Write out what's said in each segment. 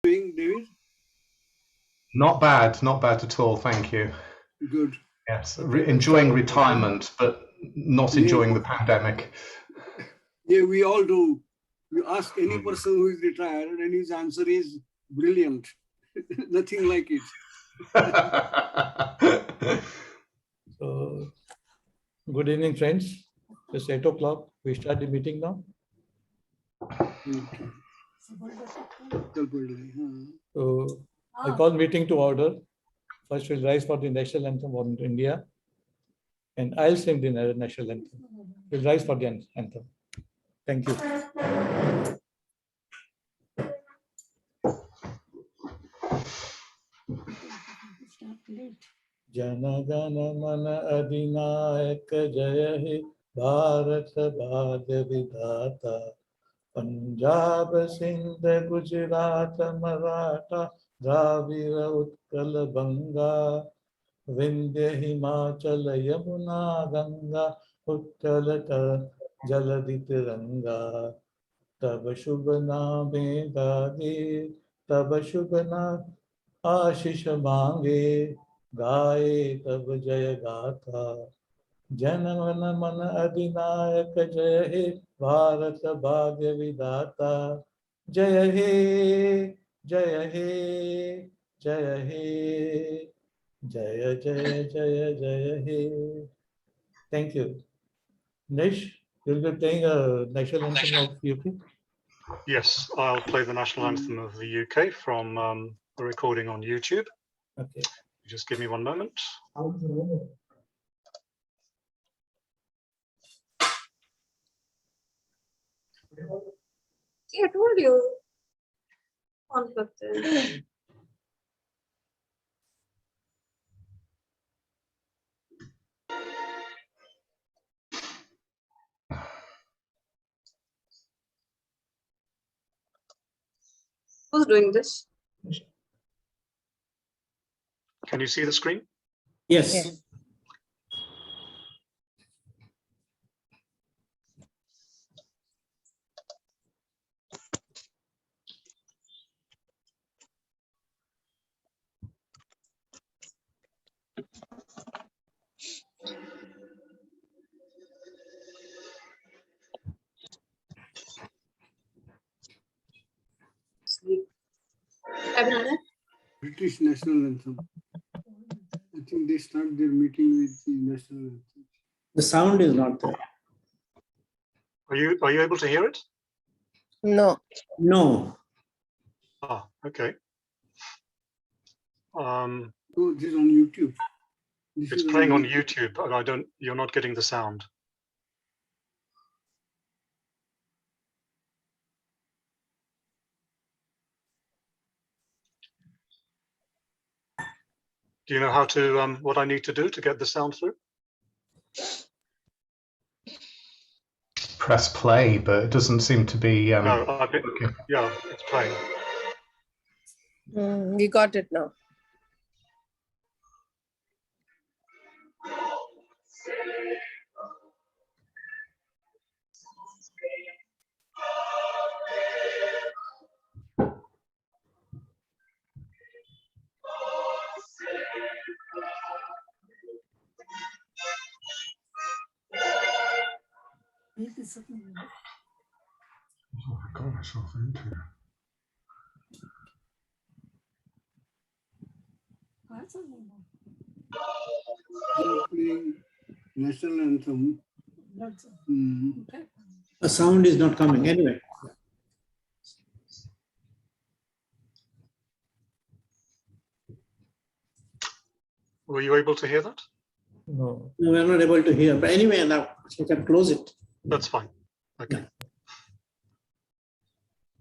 Doing, David? Not bad at all, thank you. Good. Yes, enjoying retirement, but not enjoying the pandemic. Yeah, we all do. You ask any person who is retired and his answer is brilliant. Nothing like it. So, good evening, friends. It's 8 o'clock. We start the meeting now. Okay. So, I call meeting to order. First, we'll rise for the national anthem of India, and I'll sing the national anthem. We'll rise for the anthem. Thank you. Jana Gana Mana Adinayaka Jaya He Bharat Bhagya Vidhata Punjab Sindh Gujarat Maratha Dravida Utkal Banga Vindhya Himachal Yamuna Ganga Utkal Jaladit Ranga Tab Shubh Naame Gade Tab Shubh Naam आशीष मांगे गाए तब जय गाथा जन मन मन अधिनायक जय हे भारत भाग्य विधाता जय हे जय हे जय हे जय जय जय जय हे. Thank you. Nish, you'll be playing a national anthem of UK? Yes, I'll play the national anthem of the UK from a recording on YouTube. Okay. Just give me one moment. Yeah, I told you. On purpose. Who's doing this? Can you see the screen? Yes. Yeah. British national anthem. I think they start their meeting with the national anthem. The sound is not there. Are you able to hear it? No. No. Ah, okay. Oh, this is on YouTube. It's playing on YouTube, but you're not getting the sound. Do you know how to what I need to do to get the sound through? Press play, but it doesn't seem to be. No, okay. Yeah, it's playing. We got it now. Oh, I got myself into it. Playing national anthem. The sound is not coming anyway. Were you able to hear that? No. No, we're not able to hear. But anyway, now you can close it. That's fine. Okay.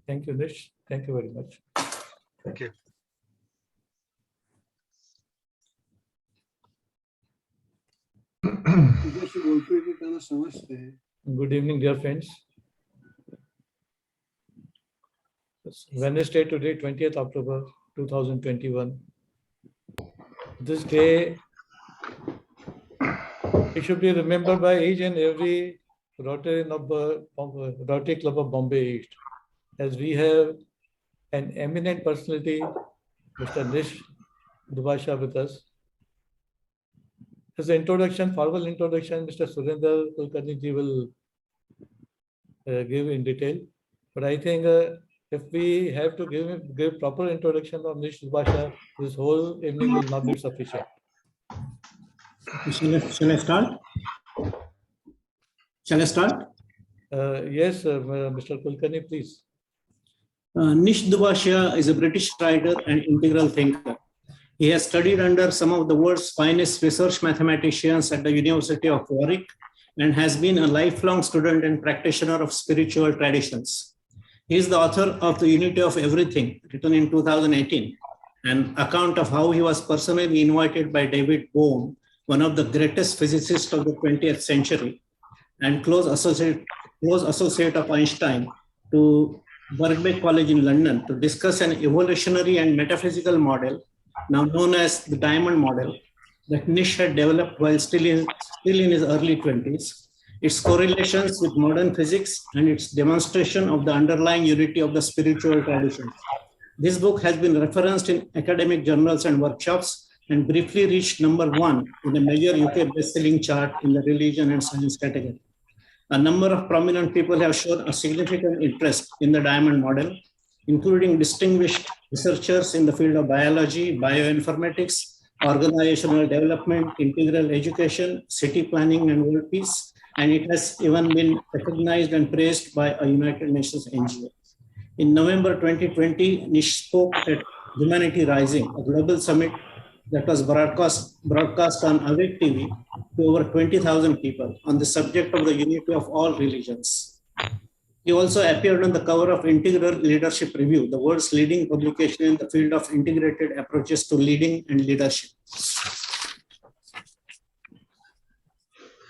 Thank you, Nish. Thank you very much. Thank you. Good evening, dear friends. It's Wednesday today, 20th October 2021. This day, it should be remembered by each and every Rotary Club of Bombay East, as we have an eminent personality, Mr. Nish Dubashia, with us. As an introduction, formal introduction, Mr. Surinder Kulkarni ji will give in detail. But I think if we have to give proper introduction of Nish Dubashia, this whole evening will not be sufficient. Shall I start? Shall I start? Yes, Mr. Kulkarni, please. Nish Dubashia is a British writer and integral thinker. He has studied under some of the world's finest research mathematicians at the University of Warwick and has been a lifelong student and practitioner of spiritual traditions. He is the author of The Unity of Everything, written in 2018, an account of how he was personally invited by David Bohm, one of the greatest physicists of the 20th century, and close associate of Einstein, to Bombay College in London to discuss an evolutionary and metaphysical model, now known as the diamond model, that Nish had developed while still in his early 20s, its correlations with modern physics, and its demonstration of the underlying unity of the spiritual traditions. This book has been referenced in academic journals and workshops and briefly reached #1 in a major UK best-selling chart in the religion and science category. A number of prominent people have shown a significant interest in the diamond model, including distinguished researchers in the field of biology, bioinformatics, organizational development, integral education, city planning, and world peace. And it has even been recognized and praised by a United Nations NGO. In November 2020, Nish spoke at Humanity Rising, a global summit that was broadcast on Awake TV to over 20,000 people on the subject of the unity of all religions. He also appeared on the cover of Integral Leadership Review, the world's leading publication in the field of integrated approaches to leading and leadership.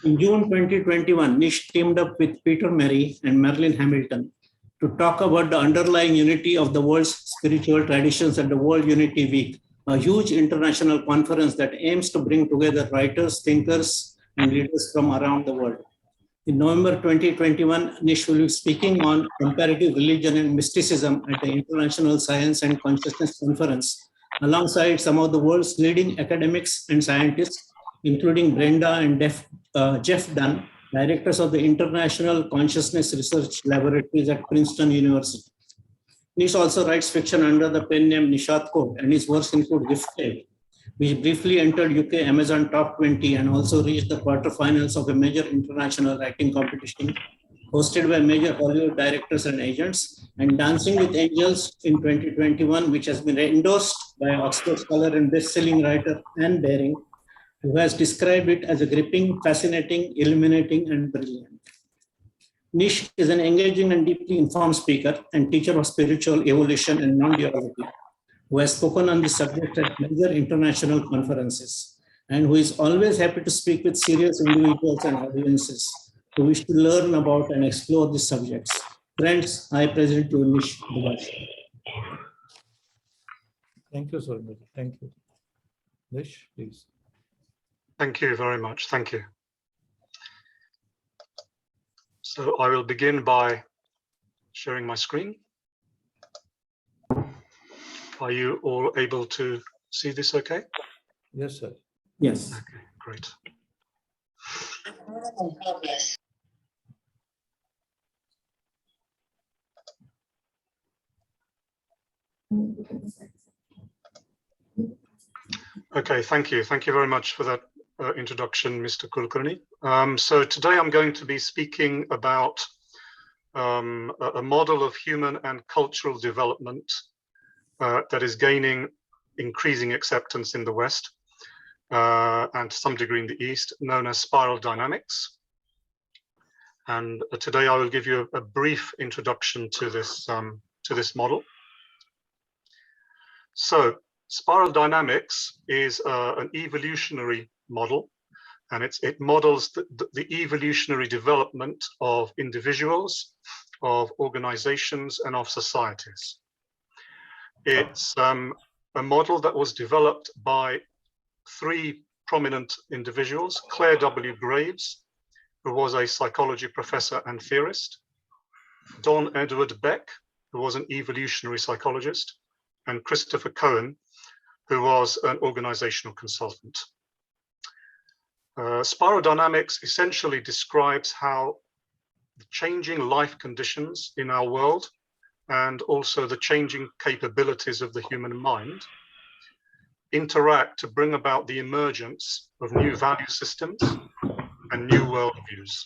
In June 2021, Nish teamed up with Peter Murray and Marilyn Hamilton to talk about the underlying unity of the world's spiritual traditions at the World Unity Week, a huge international conference that aims to bring together writers, thinkers, and leaders from around the world. In November 2021, Nish will be speaking on comparative religion and mysticism at the International Science and Consciousness Conference, alongside some of the world's leading academics and scientists, including Brenda and Jeff Dunn, directors of the International Consciousness Research Laboratories at Princeton University. Nish also writes fiction under the pen name Nishat Kaur, and his works include Gifted, which briefly entered UK Amazon Top 20 and also reached the quarterfinals of a major international writing competition hosted by major Hollywood directors and agents, and Dancing with Angels in 2021, which has been endorsed by Oxford scholar and best-selling writer Anne Baring, who has described it as a gripping, fascinating, illuminating, and brilliant. Nish is an engaging and deeply informed speaker and teacher of spiritual evolution and non-duality, who has spoken on this subject at major international conferences, and who is always happy to speak with serious individuals and audiences who wish to learn about and explore these subjects. Friends, I present you Nish Dubashia. Thank you, Surinder. Thank you. Nish, please. Thank you very much. Thank you. So I will begin by sharing my screen. Are you all able to see this okay? Yes, sir. Yes. Okay, great. Okay, thank you. Thank you very much for that introduction, Mr. Kulkarni. So today I'm going to be speaking about a model of human and cultural development that is gaining increasing acceptance in the West and to some degree in the East, known as spiral dynamics. And today I will give you a brief introduction to this model. So spiral dynamics is an evolutionary model, and it models the evolutionary development of individuals, of organizations, and of societies. It's a model that was developed by three prominent individuals: Claire W. Graves, who was a psychology professor and theorist; Don Edward Beck, who was an evolutionary psychologist, and Christopher Cohen, who was an organizational consultant. Spirodynamics essentially describes how the changing life conditions in our world and also the changing capabilities of the human mind interact to bring about the emergence of new value systems and new worldviews.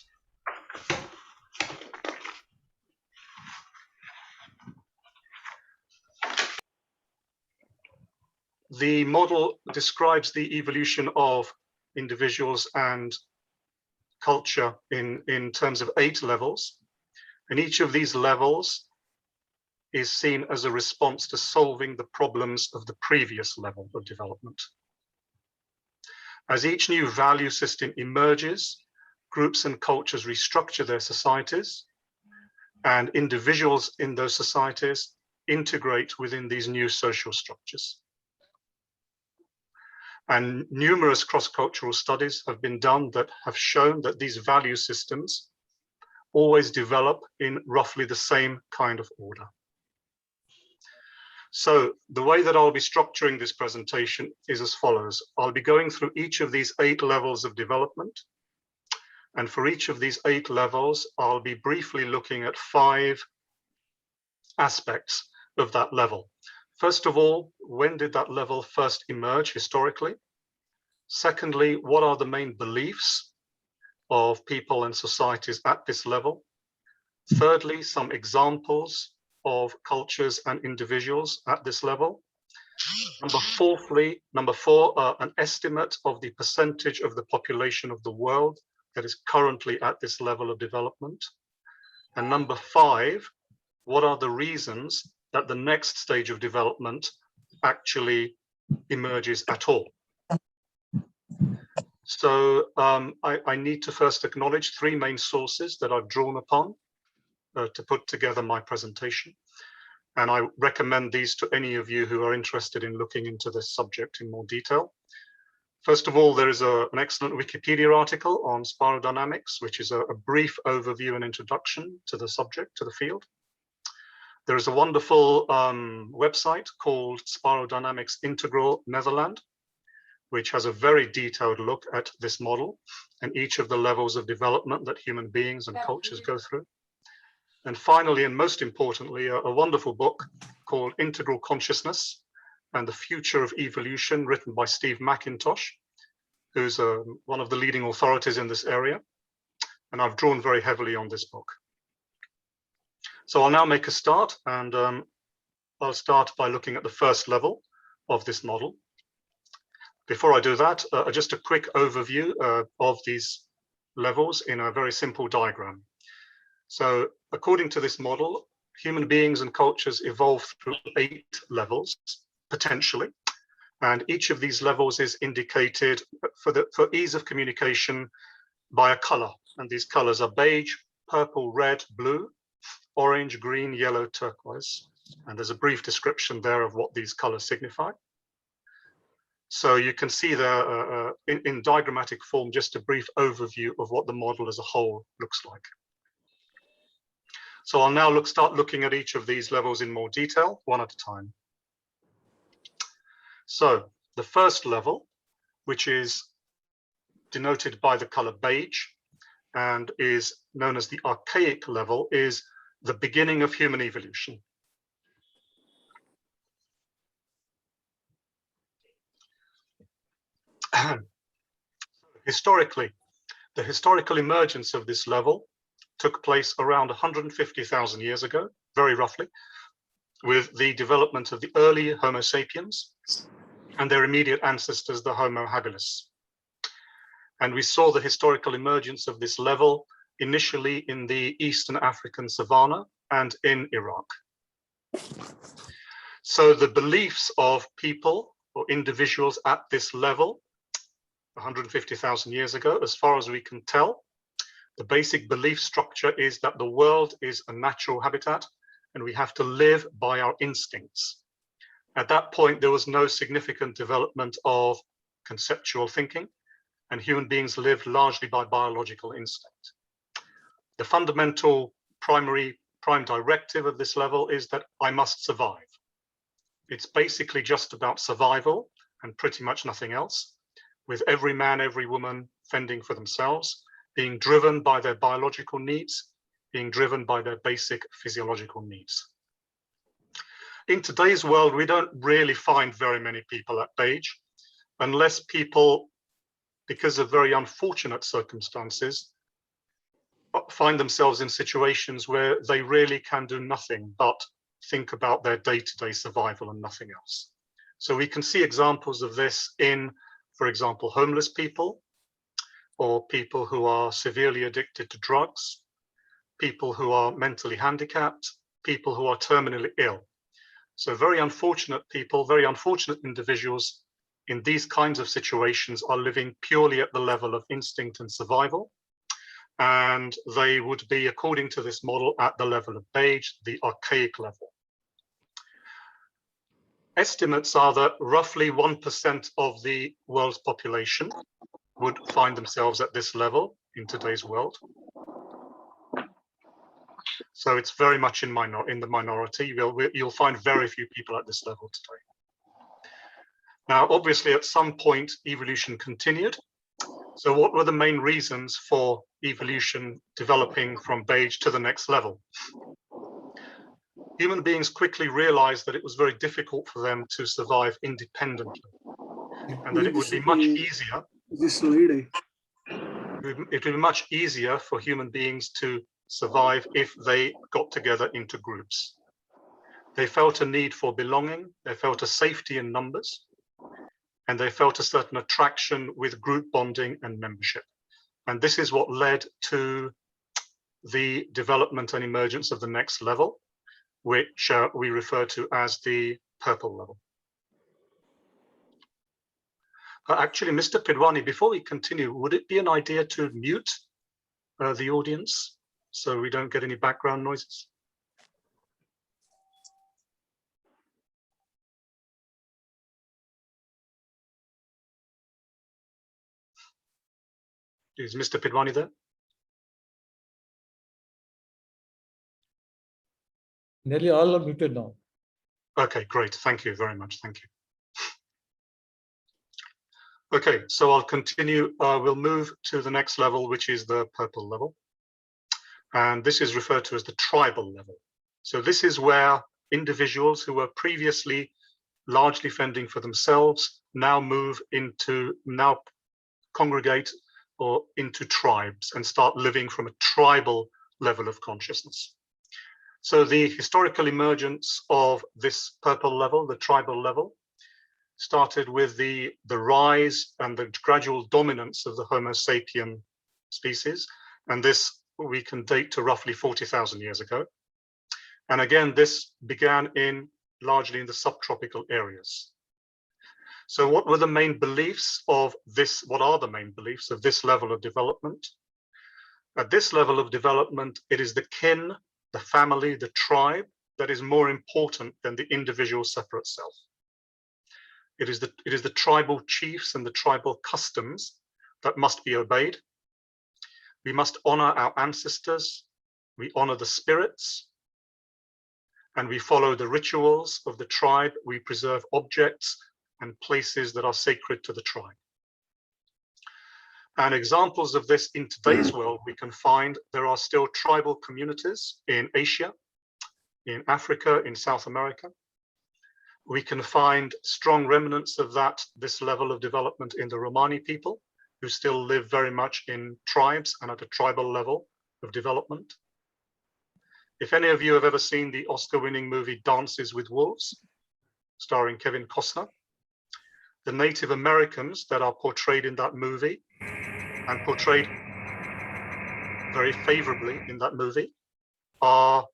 The model describes the evolution of individuals and culture in terms of 8 levels, and each of these levels is seen as a response to solving the problems of the previous level of development. As each new value system emerges, groups and cultures restructure their societies, and individuals in those societies integrate within these new social structures. And numerous cross-cultural studies have been done that have shown that these value systems always develop in roughly the same kind of order. So the way that I'll be structuring this presentation is as follows. I'll be going through each of these 8 levels of development. And for each of these 8 levels, I'll be briefly looking at 5 aspects of that level. First of all, when did that level first emerge historically? Secondly, what are the main beliefs of people and societies at this level? Thirdly, some examples of cultures and individuals at this level. Number 4, an estimate of the percentage of the population of the world that is currently at this level of development. And number 5, what are the reasons that the next stage of development actually emerges at all? So I need to first acknowledge 3 main sources that I've drawn upon to put together my presentation. And I recommend these to any of you who are interested in looking into this subject in more detail. First of all, there is an excellent Wikipedia article on spirodynamics, which is a brief overview and introduction to the subject, to the field. There is a wonderful website called Spirodynamics Integral Netherlands, which has a very detailed look at this model and each of the levels of development that human beings and cultures go through. And finally, and most importantly, a wonderful book called Integral Consciousness and the Future of Evolution, written by Steve McIntosh, who's one of the leading authorities in this area. And I've drawn very heavily on this book. So I'll now make a start, and I'll start by looking at the first level of this model. Before I do that, just a quick overview of these levels in a very simple diagram. So according to this model, human beings and cultures evolve through 8 levels, potentially. And each of these levels is indicated for ease of communication by a color. And these colors are beige, purple, red, blue, orange, green, yellow, turquoise. And there's a brief description there of what these colors signify. So you can see there in diagrammatic form, just a brief overview of what the model as a whole looks like. So I'll now start looking at each of these levels in more detail, one at a time. So the first level, which is denoted by the color beige and is known as the archaic level, is the beginning of human evolution. Historically, the historical emergence of this level took place around 150,000 years ago, very roughly, with the development of the early Homo sapiens and their immediate ancestors, the Homo habilis. And we saw the historical emergence of this level initially in the Eastern African savanna and in Iraq. So the beliefs of people or individuals at this level 150,000 years ago, as far as we can tell, the basic belief structure is that the world is a natural habitat and we have to live by our instincts. At that point, there was no significant development of conceptual thinking, and human beings lived largely by biological instinct. The fundamental primary prime directive of this level is that I must survive. It's basically just about survival and pretty much nothing else, with every man, every woman fending for themselves, being driven by their biological needs, being driven by their basic physiological needs. In today's world, we don't really find very many people at beige, unless people, because of very unfortunate circumstances, find themselves in situations where they really can do nothing but think about their day-to-day survival and nothing else. So we can see examples of this in, for example, homeless people, or people who are severely addicted to drugs, people who are mentally handicapped, people who are terminally ill. So very unfortunate people, very unfortunate individuals in these kinds of situations are living purely at the level of instinct and survival. And they would be, according to this model, at the level of beige, the archaic level. Estimates are that roughly 1% of the world's population would find themselves at this level in today's world. So it's very much in the minority. You'll find very few people at this level today. Now, obviously, at some point, evolution continued. So what were the main reasons for evolution developing from beige to the next level? Human beings quickly realized that it was very difficult for them to survive independently, and that it would be much easier. It would be much easier for human beings to survive if they got together into groups. They felt a need for belonging, they felt a safety in numbers, and they felt a certain attraction with group bonding and membership. And this is what led to the development and emergence of the next level, which we refer to as the purple level. Actually, Mr. Pidwani, before we continue, would it be an idea to mute the audience so we don't get any background noises? Is Mr. Pidwani there? Nearly all are muted now. Okay, great. Thank you very much. Thank you. Okay, so I'll continue. We'll move to the next level, which is the purple level. And this is referred to as the tribal level. So this is where individuals who were previously largely fending for themselves now congregate or into tribes and start living from a tribal level of consciousness. So the historical emergence of this purple level, the tribal level, started with the rise and the gradual dominance of the Homo sapien species. And this we can date to roughly 40,000 years ago. And again, this began largely in the subtropical areas. So what were the main beliefs of this? What are the main beliefs of this level of development? At this level of development, it is the kin, the family, the tribe that is more important than the individual separate self. It is the tribal chiefs and the tribal customs that must be obeyed. We must honor our ancestors, we honor the spirits, and we follow the rituals of the tribe. We preserve objects and places that are sacred to the tribe. And examples of this in today's world, we can find there are still tribal communities in Asia, in Africa, in South America. We can find strong remnants of this level of development in the Romani people, who still live very much in tribes and at a tribal level of development. If any of you have ever seen the Oscar-winning movie Dances with Wolves, starring Kevin Costner, the Native Americans that are portrayed in that movie and portrayed very favorably in that movie are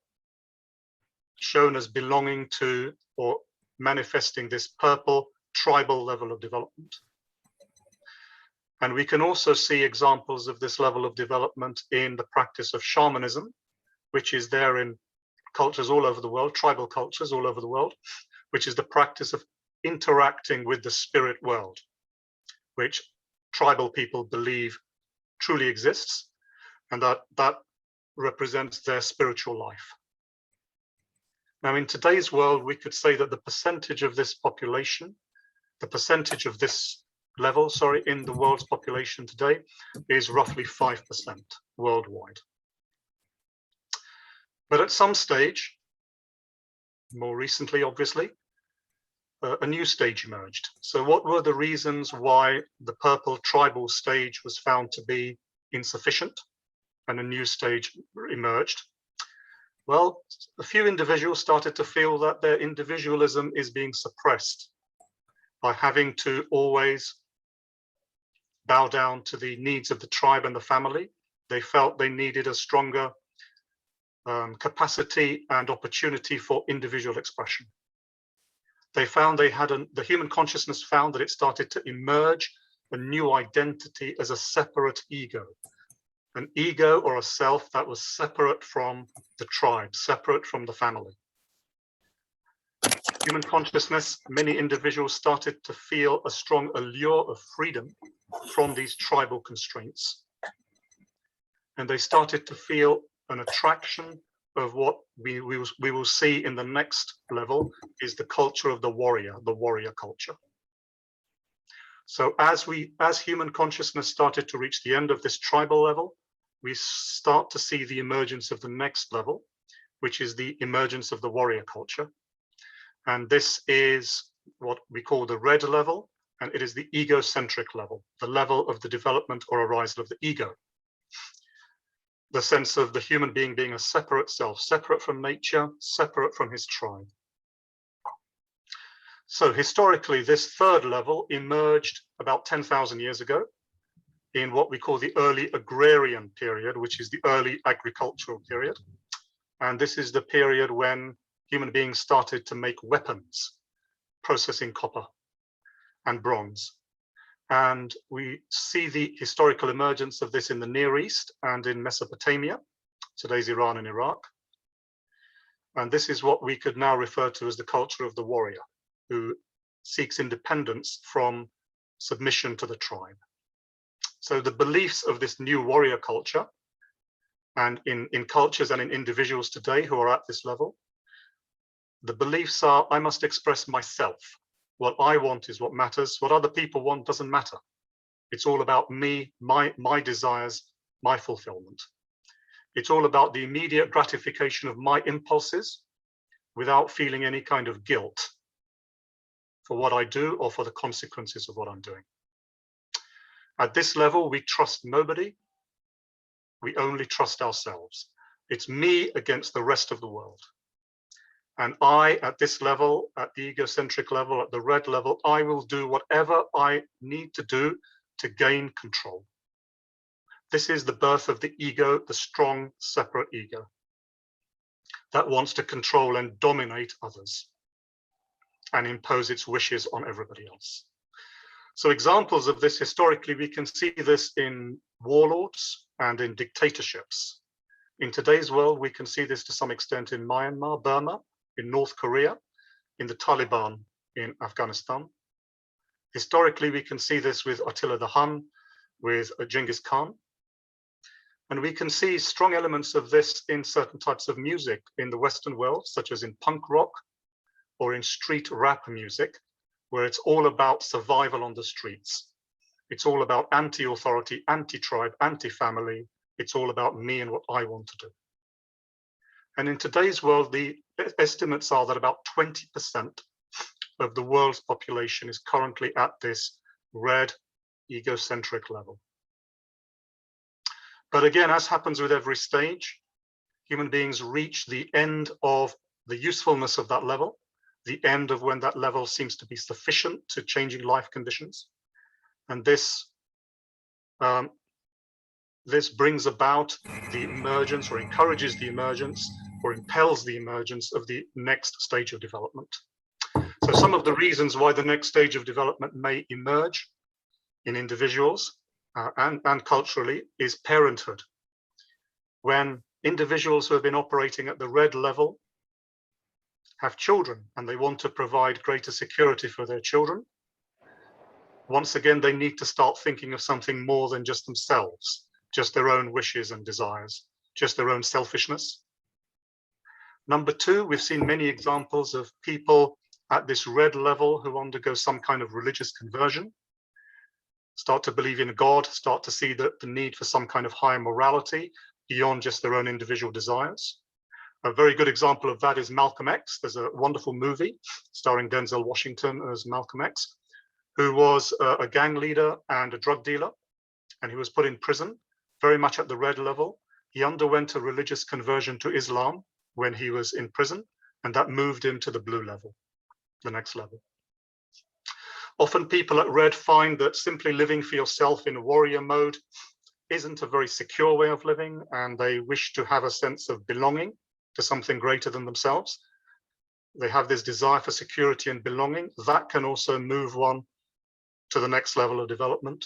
shown as belonging to or manifesting this purple tribal level of development. And we can also see examples of this level of development in the practice of shamanism, which is there in cultures all over the world, tribal cultures all over the world, which is the practice of interacting with the spirit world, which tribal people believe truly exists, and that represents their spiritual life. Now, in today's world, we could say that the percentage of this population, the percentage of this level, sorry, in the world's population today is roughly 5% worldwide. But at some stage, more recently, obviously, a new stage emerged. So what were the reasons why the purple tribal stage was found to be insufficient and a new stage emerged? Well, a few individuals started to feel that their individualism is being suppressed by having to always bow down to the needs of the tribe and the family. They felt they needed a stronger capacity and opportunity for individual expression. They found the human consciousness found that it started to emerge a new identity as a separate ego, an ego or a self that was separate from the tribe, separate from the family. Human consciousness, many individuals started to feel a strong allure of freedom from these tribal constraints. And they started to feel an attraction of what we will see in the next level is the culture of the warrior culture. So as human consciousness started to reach the end of this tribal level, we start to see the emergence of the next level, which is the emergence of the warrior culture. And this is what we call the red level, and it is the egocentric level, the level of the development or arisal of the ego. The sense of the human being being a separate self, separate from nature, separate from his tribe. So historically, this third level emerged about 10,000 years ago in what we call the early agrarian period, which is the early agricultural period. And this is the period when human beings started to make weapons, processing copper and bronze. And we see the historical emergence of this in the Near East and in Mesopotamia, today's Iran and Iraq. And this is what we could now refer to as the culture of the warrior, who seeks independence from submission to the tribe. So the beliefs of this new warrior culture, and in cultures and in individuals today who are at this level, the beliefs are, I must express myself. What I want is what matters. What other people want doesn't matter. It's all about me, my desires, my fulfillment. It's all about the immediate gratification of my impulses without feeling any kind of guilt for what I do or for the consequences of what I'm doing. At this level, we trust nobody. We only trust ourselves. It's me against the rest of the world. And I, at this level, at the egocentric level, at the red level, I will do whatever I need to do to gain control. This is the birth of the ego, the strong, separate ego that wants to control and dominate others and impose its wishes on everybody else. So examples of this historically, we can see this in warlords and in dictatorships. In today's world, we can see this to some extent in Myanmar, Burma, in North Korea, in the Taliban in Afghanistan. Historically, we can see this with Attila the Hun, with Genghis Khan. And we can see strong elements of this in certain types of music in the Western world, such as in punk rock or in street rap music, where it's all about survival on the streets. It's all about anti-authority, anti-tribe, anti-family. It's all about me and what I want to do. And in today's world, the estimates are that about 20% of the world's population is currently at this red egocentric level. But again, as happens with every stage, human beings reach the end of the usefulness of that level, the end of when that level seems to be sufficient to changing life conditions. And this brings about the emergence, or encourages the emergence, or impels the emergence of the next stage of development. So some of the reasons why the next stage of development may emerge in individuals and culturally is parenthood. When individuals who have been operating at the red level have children and they want to provide greater security for their children, once again, they need to start thinking of something more than just themselves, just their own wishes and desires, just their own selfishness. Number two, we've seen many examples of people at this red level who undergo some kind of religious conversion, start to believe in God, start to see the need for some kind of higher morality beyond just their own individual desires. A very good example of that is Malcolm X. There's a wonderful movie starring Denzel Washington as Malcolm X, who was a gang leader and a drug dealer, and he was put in prison, very much at the red level. He underwent a religious conversion to Islam when he was in prison, and that moved him to the blue level, the next level. Often people at red find that simply living for yourself in warrior mode isn't a very secure way of living, and they wish to have a sense of belonging to something greater than themselves. They have this desire for security and belonging. That can also move one to the next level of development.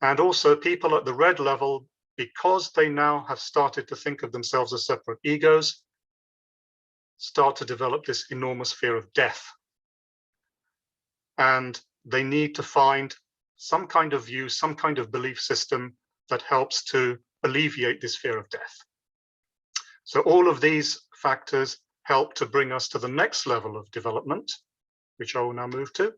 And also people at the red level, because they now have started to think of themselves as separate egos, start to develop this enormous fear of death. And they need to find some kind of view, some kind of belief system that helps to alleviate this fear of death. So all of these factors help to bring us to the next level of development, which I will now move to.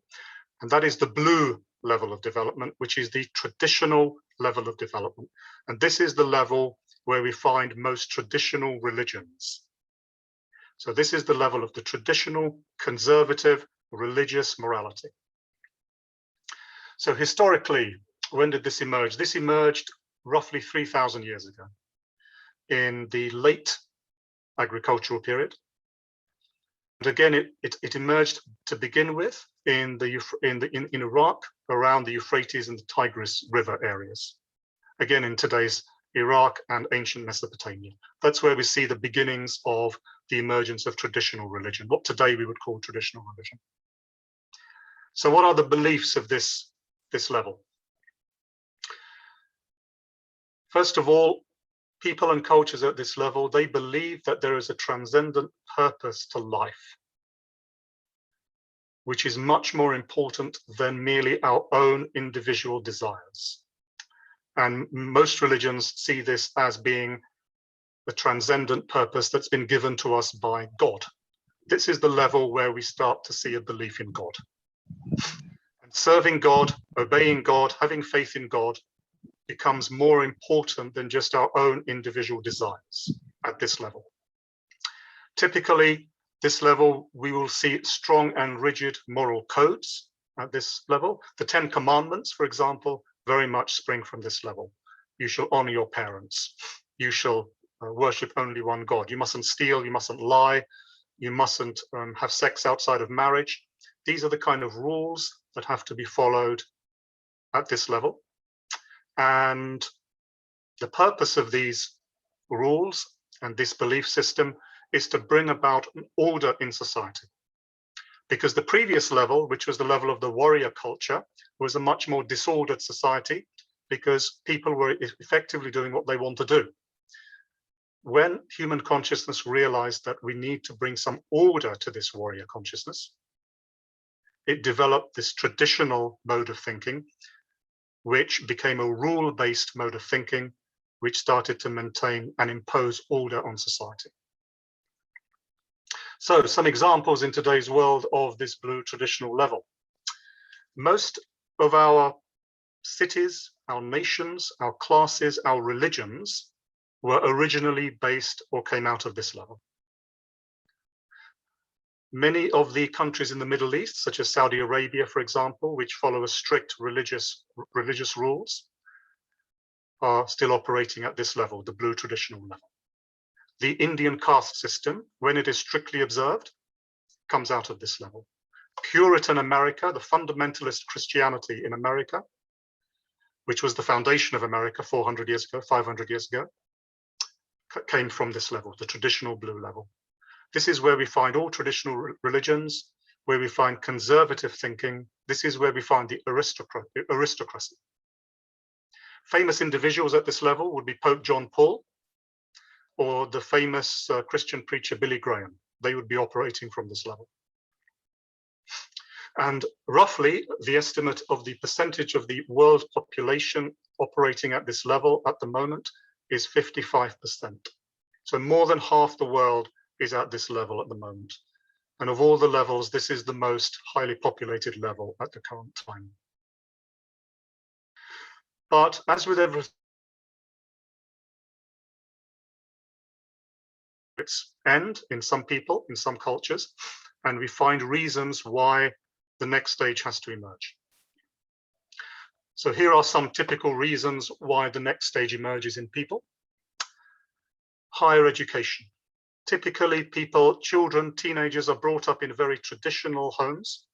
And that is the blue level of development, which is the traditional level of development. And this is the level where we find most traditional religions. So this is the level of the traditional, conservative, religious morality. So historically, when did this emerge? This emerged roughly 3,000 years ago in the late agricultural period. And again, it emerged to begin with in Iraq, around the Euphrates and the Tigris River areas. Again, in today's Iraq and ancient Mesopotamia. That's where we see the beginnings of the emergence of traditional religion, what today we would call traditional religion. So what are the beliefs of this level? First of all, people and cultures at this level, they believe that there is a transcendent purpose to life, which is much more important than merely our own individual desires. And most religions see this as being the transcendent purpose that's been given to us by God. This is the level where we start to see a belief in God. And serving God, obeying God, having faith in God becomes more important than just our own individual desires at this level. Typically, this level, we will see strong and rigid moral codes at this level. The 10 Commandments, for example, very much spring from this level. You shall honor your parents. You shall worship only one God. You mustn't steal, you mustn't lie, you mustn't have sex outside of marriage. These are the kind of rules that have to be followed at this level. And the purpose of these rules and this belief system is to bring about an order in society. Because the previous level, which was the level of the warrior culture, was a much more disordered society because people were effectively doing what they want to do. When human consciousness realized that we need to bring some order to this warrior consciousness, it developed this traditional mode of thinking, which became a rule-based mode of thinking, which started to maintain and impose order on society. So some examples in today's world of this blue traditional level. Most of our cities, our nations, our classes, our religions were originally based or came out of this level. Many of the countries in the Middle East, such as Saudi Arabia, for example, which follow a strict religious rules, are still operating at this level, the blue traditional level. The Indian caste system, when it is strictly observed, comes out of this level. Puritan America, the fundamentalist Christianity in America, which was the foundation of America 400 years ago, 500 years ago, came from this level, the traditional blue level. This is where we find all traditional religions, where we find conservative thinking. This is where we find the aristocracy. Famous individuals at this level would be Pope John Paul or the famous Christian preacher Billy Graham. They would be operating from this level. And roughly the estimate of the percentage of the world population operating at this level at the moment is 55%. So more than half the world is at this level at the moment. And of all the levels, this is the most highly populated level at the current time. But as with everything, its end in some people, in some cultures, and we find reasons why the next stage has to emerge. So here are some typical reasons why the next stage emerges in people. Higher education. Typically people, children, teenagers are brought up in very traditional homes,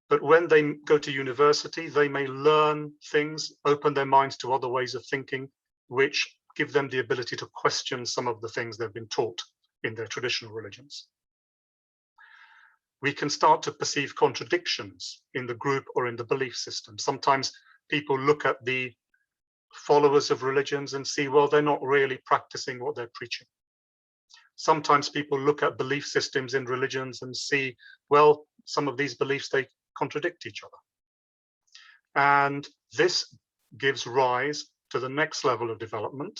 but when they go to university, they may learn things, open their minds to other ways of thinking, which give them the ability to question some of the things they've been taught in their traditional religions. We can start to perceive contradictions in the group or in the belief system. Sometimes people look at the followers of religions and see, well, they're not really practicing what they're preaching. Sometimes people look at belief systems in religions and see, well, some of these beliefs, they contradict each other. And this gives rise to the next level of development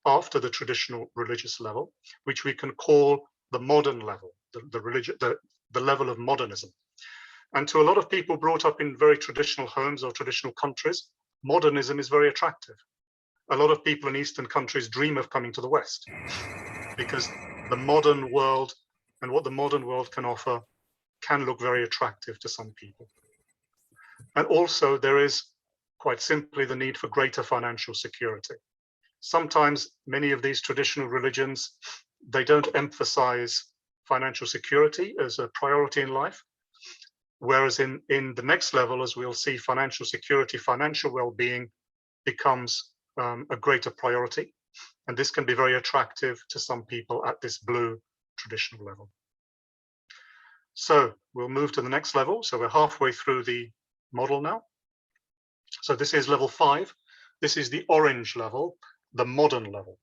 after the traditional religious level, which we can call the modern level, the level of modernism. And to a lot of people brought up in very traditional homes or traditional countries, modernism is very attractive. A lot of people in Eastern countries dream of coming to the West because the modern world and what the modern world can offer can look very attractive to some people. And also there is quite simply the need for greater financial security. Sometimes many of these traditional religions, they don't emphasize financial security as a priority in life. Whereas in the next level, as we'll see, financial security, financial well-being becomes a greater priority. And this can be very attractive to some people at this blue traditional level. So we'll move to the next level. So we're halfway through the model now. So this is level 5. This is the orange level, the modern level.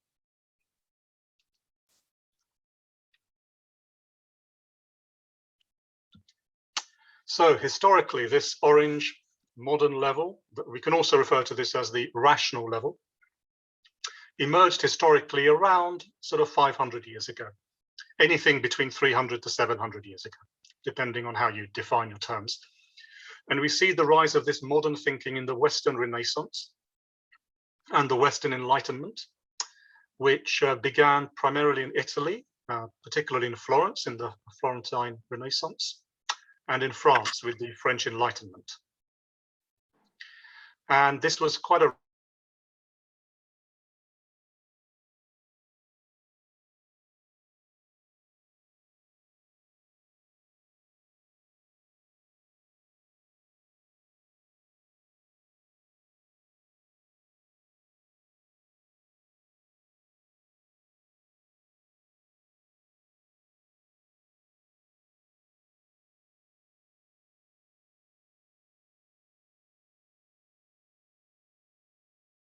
So historically, this orange modern level, we can also refer to this as the rational level, emerged historically around sort of 500 years ago, anything between 300 to 700 years ago, depending on how you define your terms. And we see the rise of this modern thinking in the Western Renaissance and the Western Enlightenment, which began primarily in Italy, particularly in Florence, in the Florentine Renaissance, and in France with the French Enlightenment. And this was quite a